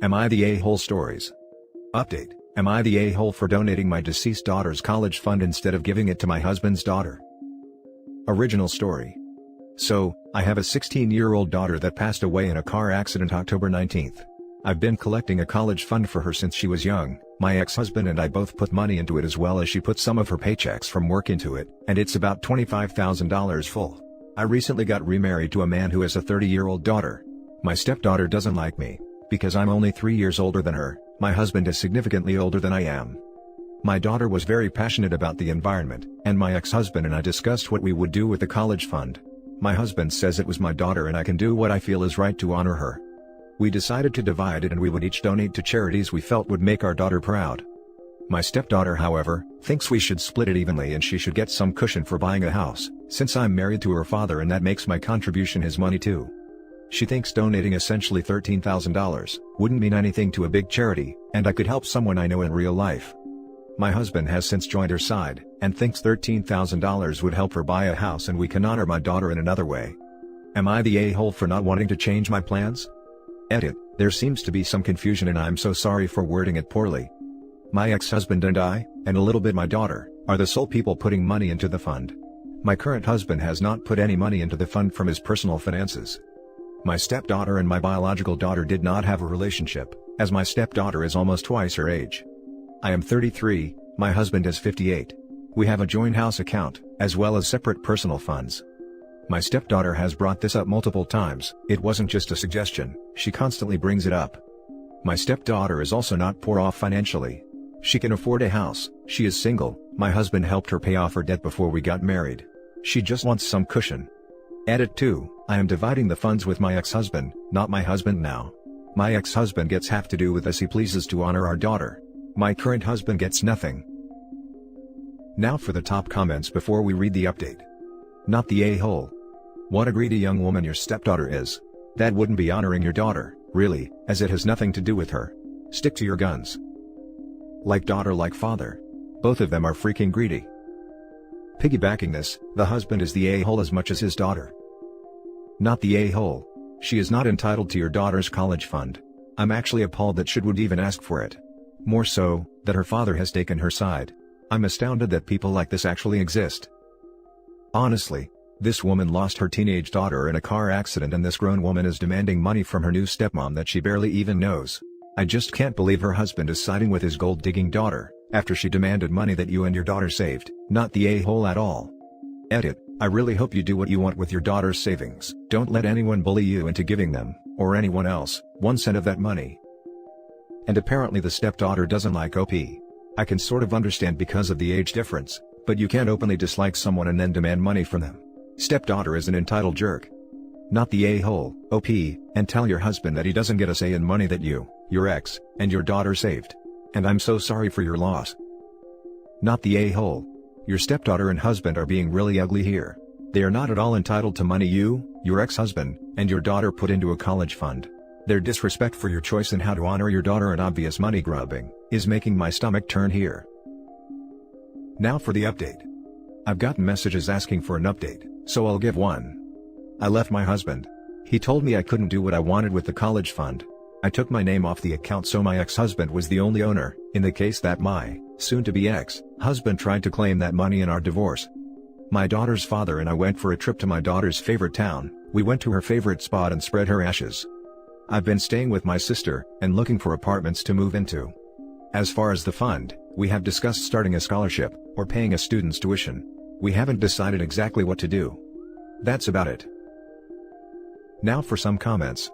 Am I the a-hole stories? Update: am I the a-hole for donating my deceased daughter's college fund instead of giving it to my husband's daughter? Original story. So, I have a 16-year-old daughter that passed away in a car accident October 19th. I've been collecting a college fund for her since she was young. My ex-husband and I both put money into it as well as she put some of her paychecks from work into it, and it's about $25,000 full. I recently got remarried to a man who has a 30-year-old daughter. My stepdaughter doesn't like me, because I'm only 3 years older than her. My husband is significantly older than I am. My daughter was very passionate about the environment, and my ex-husband and I discussed what we would do with the college fund. My husband says it was my daughter and I can do what I feel is right to honor her. We decided to divide it and we would each donate to charities we felt would make our daughter proud. My stepdaughter, however, thinks we should split it evenly and she should get some cushion for buying a house, since I'm married to her father and that makes my contribution his money too. She thinks donating essentially $13,000 wouldn't mean anything to a big charity, and I could help someone I know in real life. My husband has since joined her side, and thinks $13,000 would help her buy a house and we can honor my daughter in another way. Am I the a-hole for not wanting to change my plans? Edit: there seems to be some confusion and I'm so sorry for wording it poorly. My ex-husband and I, and a little bit my daughter, are the sole people putting money into the fund. My current husband has not put any money into the fund from his personal finances. My stepdaughter and my biological daughter did not have a relationship, as my stepdaughter is almost twice her age. I am 33, my husband is 58. We have a joint house account, as well as separate personal funds. My stepdaughter has brought this up multiple times. It wasn't just a suggestion, she constantly brings it up. My stepdaughter is also not poor off financially. She can afford a house, she is single, my husband helped her pay off her debt before we got married. She just wants some cushion. Edit 2, I am dividing the funds with my ex-husband, not my husband now. My ex-husband gets half to do with as he pleases to honor our daughter. My current husband gets nothing. Now for the top comments before we read the update. Not the a-hole. What a greedy young woman your stepdaughter is. That wouldn't be honoring your daughter, really, as it has nothing to do with her. Stick to your guns. Like daughter like father. Both of them are freaking greedy. Piggybacking this, the husband is the a-hole as much as his daughter. Not the a-hole. She is not entitled to your daughter's college fund. I'm actually appalled that she would even ask for it. More so, that her father has taken her side. I'm astounded that people like this actually exist. Honestly, this woman lost her teenage daughter in a car accident and this grown woman is demanding money from her new stepmom that she barely even knows. I just can't believe her husband is siding with his gold-digging daughter, after she demanded money that you and your daughter saved. Not the a-hole at all. Edit: I really hope you do what you want with your daughter's savings. Don't let anyone bully you into giving them, or anyone else, 1 cent of that money. And apparently the stepdaughter doesn't like OP. I can sort of understand because of the age difference, but you can't openly dislike someone and then demand money from them. Stepdaughter is an entitled jerk. Not the a-hole, OP, and tell your husband that he doesn't get a say in money that you, your ex, and your daughter saved. And I'm so sorry for your loss. Not the a-hole. Your stepdaughter and husband are being really ugly here. They are not at all entitled to money you, your ex-husband, and your daughter put into a college fund. Their disrespect for your choice in how to honor your daughter and obvious money grubbing is making my stomach turn here. Now for the update. I've gotten messages asking for an update, so I'll give one. I left my husband. He told me I couldn't do what I wanted with the college fund. I took my name off the account so my ex-husband was the only owner, in the case that my, soon-to-be ex-husband tried to claim that money in our divorce. My daughter's father and I went for a trip to my daughter's favorite town. We went to her favorite spot and spread her ashes. I've been staying with my sister, and looking for apartments to move into. As far as the fund, we have discussed starting a scholarship, or paying a student's tuition. We haven't decided exactly what to do. That's about it. Now for some comments.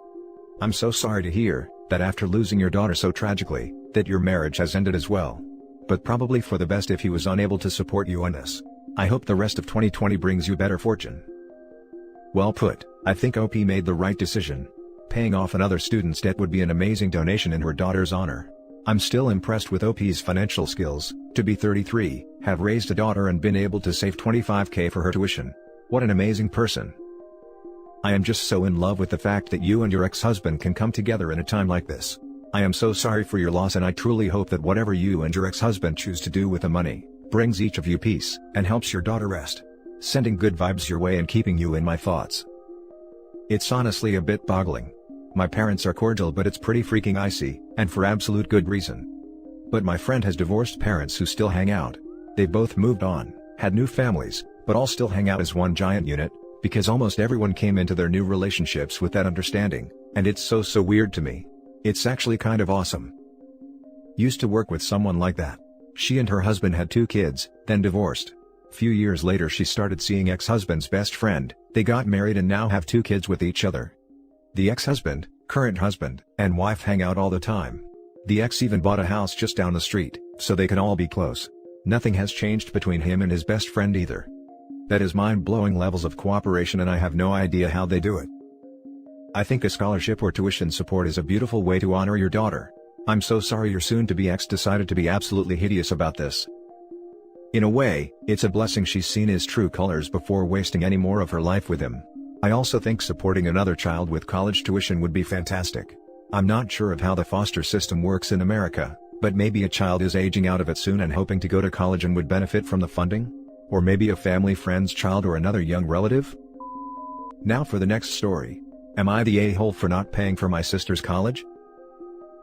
I'm so sorry to hear that after losing your daughter so tragically, that your marriage has ended as well. But probably for the best if he was unable to support you on this. I hope the rest of 2020 brings you better fortune. Well put. I think OP made the right decision. Paying off another student's debt would be an amazing donation in her daughter's honor. I'm still impressed with OP's financial skills, to be 33, have raised a daughter and been able to save $25,000 for her tuition. What an amazing person. I am just so in love with the fact that you and your ex-husband can come together in a time like this. I am so sorry for your loss and I truly hope that whatever you and your ex-husband choose to do with the money, brings each of you peace, and helps your daughter rest. Sending good vibes your way and keeping you in my thoughts. It's honestly a bit boggling. My parents are cordial, but it's pretty freaking icy, and for absolute good reason. But my friend has divorced parents who still hang out. They've both moved on, had new families, but all still hang out as one giant unit, because almost everyone came into their new relationships with that understanding, and it's so weird to me. It's actually kind of awesome. Used to work with someone like that. She and her husband had 2 kids, then divorced. Few years later she started seeing ex-husband's best friend, they got married and now have 2 kids with each other. The ex-husband, current husband, and wife hang out all the time. The ex even bought a house just down the street, so they can all be close. Nothing has changed between him and his best friend either. That is mind-blowing levels of cooperation, and I have no idea how they do it. I think a scholarship or tuition support is a beautiful way to honor your daughter. I'm so sorry your soon-to-be ex decided to be absolutely hideous about this. In a way, it's a blessing she's seen his true colors before wasting any more of her life with him. I also think supporting another child with college tuition would be fantastic. I'm not sure of how the foster system works in America, but maybe a child is aging out of it soon and hoping to go to college and would benefit from the funding? Or maybe a family friend's child or another young relative? Now for the next story. Am I the a-hole for not paying for my sister's college?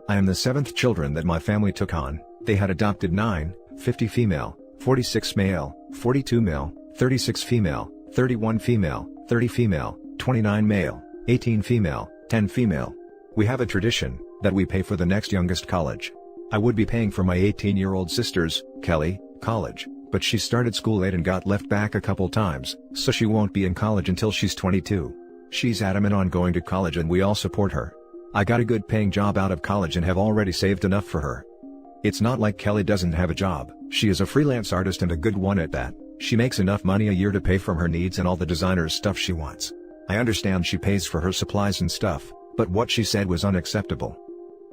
I am the 7th children that my family took on. They had adopted 9, 50 female, 46 male, 42 male, 36 female, 31 female, 30 female, 29 male, 18 female, 10 female. We have a tradition that we pay for the next youngest college. I would be paying for my 18-year-old sister's, Kelly, college, but she started school late and got left back a couple times, so she won't be in college until she's 22. She's adamant on going to college and we all support her. I got a good paying job out of college and have already saved enough for her. It's not like Kelly doesn't have a job. She is a freelance artist and a good one at that. She makes enough money a year to pay for her needs and all the designer's stuff she wants. I understand she pays for her supplies and stuff, but what she said was unacceptable.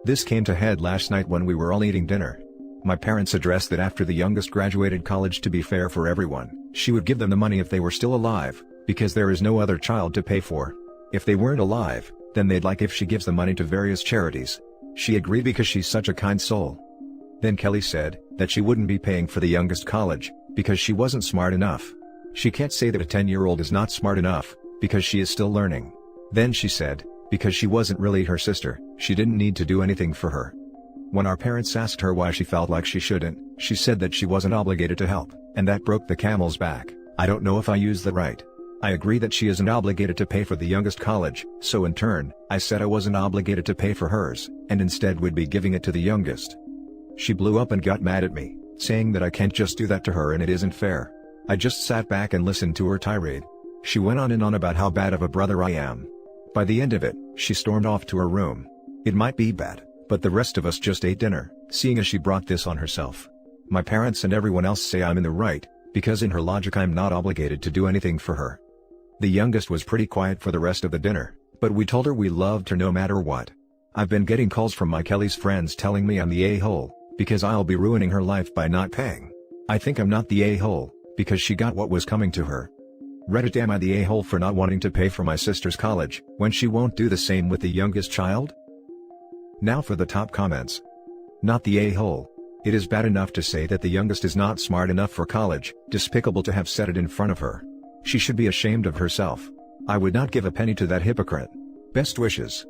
This came to head last night when we were all eating dinner. My parents addressed that after the youngest graduated college, to be fair for everyone, she would give them the money if they were still alive, because there is no other child to pay for. If they weren't alive, then they'd like if she gives the money to various charities. She agreed because she's such a kind soul. Then Kelly said that she wouldn't be paying for the youngest college, because she wasn't smart enough. She can't say that a 10-year-old is not smart enough, because she is still learning. Then she said, because she wasn't really her sister, she didn't need to do anything for her. When our parents asked her why she felt like she shouldn't, she said that she wasn't obligated to help, and that broke the camel's back. I don't know if I used that right. I agree that she isn't obligated to pay for the youngest college, so in turn, I said I wasn't obligated to pay for hers, and instead would be giving it to the youngest. She blew up and got mad at me, saying that I can't just do that to her and it isn't fair. I just sat back and listened to her tirade. She went on and on about how bad of a brother I am. By the end of it, she stormed off to her room. It might be bad, but the rest of us just ate dinner, seeing as she brought this on herself. My parents and everyone else say I'm in the right, because in her logic I'm not obligated to do anything for her. The youngest was pretty quiet for the rest of the dinner, but we told her we loved her no matter what. I've been getting calls from my Kelly's friends telling me I'm the a-hole, because I'll be ruining her life by not paying. I think I'm not the a-hole, because she got what was coming to her. Reddit: am I the a-hole for not wanting to pay for my sister's college, when she won't do the same with the youngest child? Now for the top comments. Not the a-hole. It is bad enough to say that the youngest is not smart enough for college, despicable to have said it in front of her. She should be ashamed of herself. I would not give a penny to that hypocrite. Best wishes.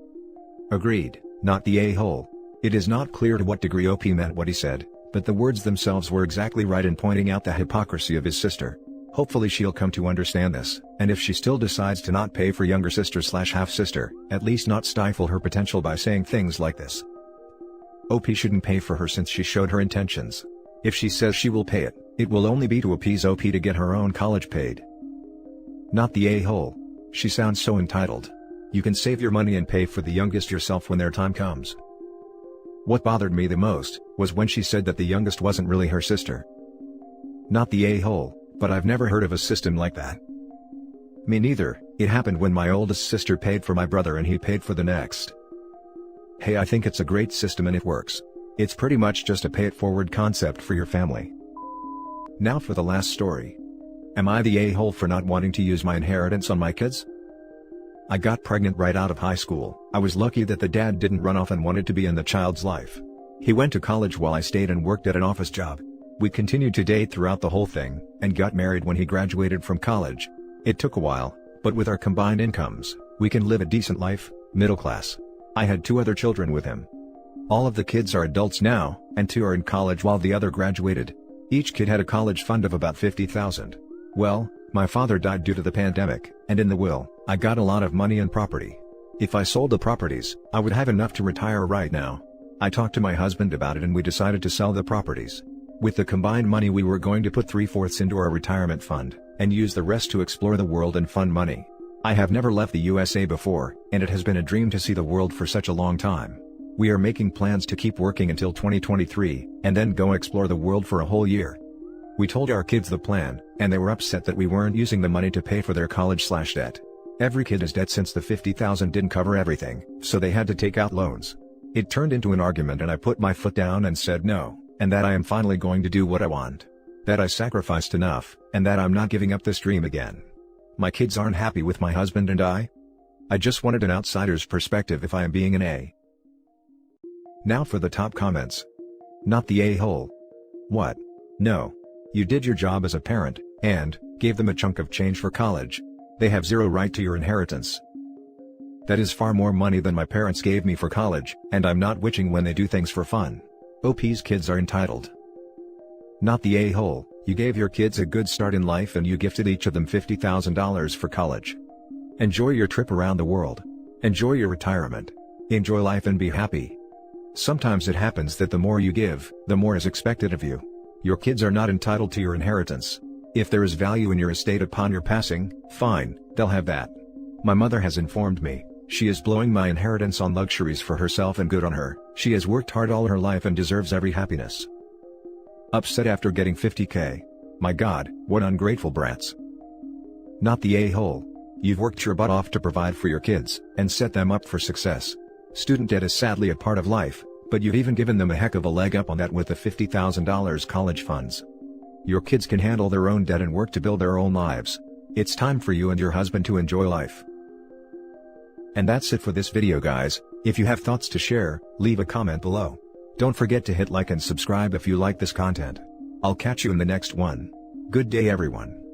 Agreed, not the a-hole. It is not clear to what degree OP meant what he said, but the words themselves were exactly right in pointing out the hypocrisy of his sister. Hopefully she'll come to understand this, and if she still decides to not pay for younger sister/half-sister, at least not stifle her potential by saying things like this. OP shouldn't pay for her since she showed her intentions. If she says she will pay it, it will only be to appease OP to get her own college paid. Not the a-hole. She sounds so entitled. You can save your money and pay for the youngest yourself when their time comes. What bothered me the most was when she said that the youngest wasn't really her sister. Not the a-hole, but I've never heard of a system like that. Me neither. It happened when my oldest sister paid for my brother and he paid for the next. Hey, I think it's a great system and it works. It's pretty much just a pay-it-forward concept for your family. Now for the last story. Am I the a-hole for not wanting to use my inheritance on my kids? I got pregnant right out of high school. I was lucky that the dad didn't run off and wanted to be in the child's life. He went to college while I stayed and worked at an office job. We continued to date throughout the whole thing, and got married when he graduated from college. It took a while, but with our combined incomes, we can live a decent life, middle class. I had 2 other children with him. All of the kids are adults now, and 2 are in college while the other graduated. Each kid had a college fund of about $50,000. Well, my father died due to the pandemic, and in the will, I got a lot of money and property. If I sold the properties, I would have enough to retire right now. I talked to my husband about it and we decided to sell the properties. With the combined money we were going to put 3/4 into our retirement fund, and use the rest to explore the world and fund money. I have never left the USA before, and it has been a dream to see the world for such a long time. We are making plans to keep working until 2023, and then go explore the world for a whole year. We told our kids the plan, and they were upset that we weren't using the money to pay for their college/debt. Every kid has debt since the $50,000 didn't cover everything, so they had to take out loans. It turned into an argument and I put my foot down and said no, and that I am finally going to do what I want. That I sacrificed enough, and that I'm not giving up this dream again. My kids aren't happy with my husband and I just wanted an outsider's perspective if I am being an A. Now for the top comments. Not the a-hole. What? No. You did your job as a parent, and gave them a chunk of change for college. They have zero right to your inheritance. That is far more money than my parents gave me for college, and I'm not witching when they do things for fun. OP's kids are entitled. Not the a-hole. You gave your kids a good start in life and you gifted each of them $50,000 for college. Enjoy your trip around the world. Enjoy your retirement. Enjoy life and be happy. Sometimes it happens that the more you give, the more is expected of you. Your kids are not entitled to your inheritance. If there is value in your estate upon your passing, fine, they'll have that. My mother has informed me, she is blowing my inheritance on luxuries for herself and good on her. She has worked hard all her life and deserves every happiness. Upset after getting $50K. My God, what ungrateful brats. Not the a-hole. You've worked your butt off to provide for your kids, and set them up for success. Student debt is sadly a part of life, but you've even given them a heck of a leg up on that with the $50,000 college funds. Your kids can handle their own debt and work to build their own lives. It's time for you and your husband to enjoy life. And that's it for this video, guys. If you have thoughts to share, leave a comment below. Don't forget to hit like and subscribe if you like this content. I'll catch you in the next one. Good day everyone.